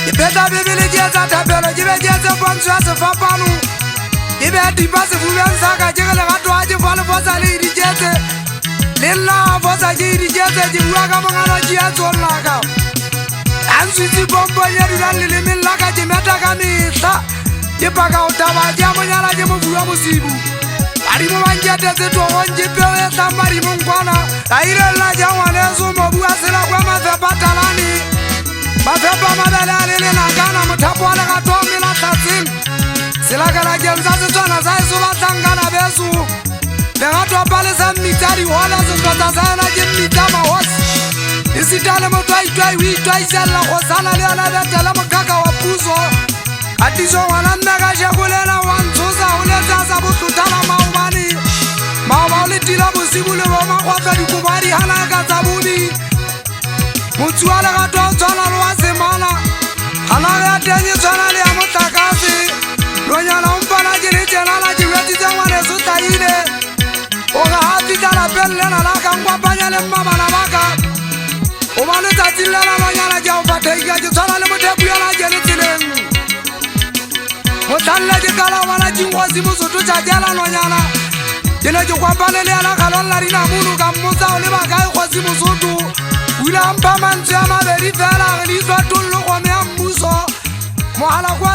Ibeta bibili jeza tabelo jibe jeza bonso ase fapanu Ibe dibase fubensa ka jigele gato aje falo fosa li jeze Lilla fosa ji jeze jiwa ka mangano jiazo laka Ansisi bombo yedu dan lilimin laka jimeta kamisa Jipaka utawa jamu nyala jimu fuwa musibu Arimu wanjete zetu onji pewe samari mungwana Aire la jawane sumo buwa sila kwa mazepatalani Mafepa mabelele na gana mutapu wale katomi la tasim Silagala jemzazi zona zaisu batangana besu Legato pale za mitari wala zutota zana jimitama hosi Isitale mutwai witwai zela khosana leala betela mkaka wapuzo Atizo wanamega shekule na wantuza uleza zabu tutala maumani Maumali tila musibule wama kwa fedi kubari hana zabubi Mutuale gato zona luwase mana Hanare atenye zona liya mutakasi Lonyana umpana jiri jena la jiweti zengwane suta ile Oga hati jala pelle na laka mkwa panyele mama na maka Umane tatile na lonyana jaufate iga jizona li mutepu yana jeni tilengu Mutale jikala wana jingwazi musutu chajela lonyana Jene jukwa panele yana kalon larina munu kamuza uliba kai kwazi musutu Wila mpa manzi ya maberi fela Gilizo tulu kwa mea muso Mohala kwa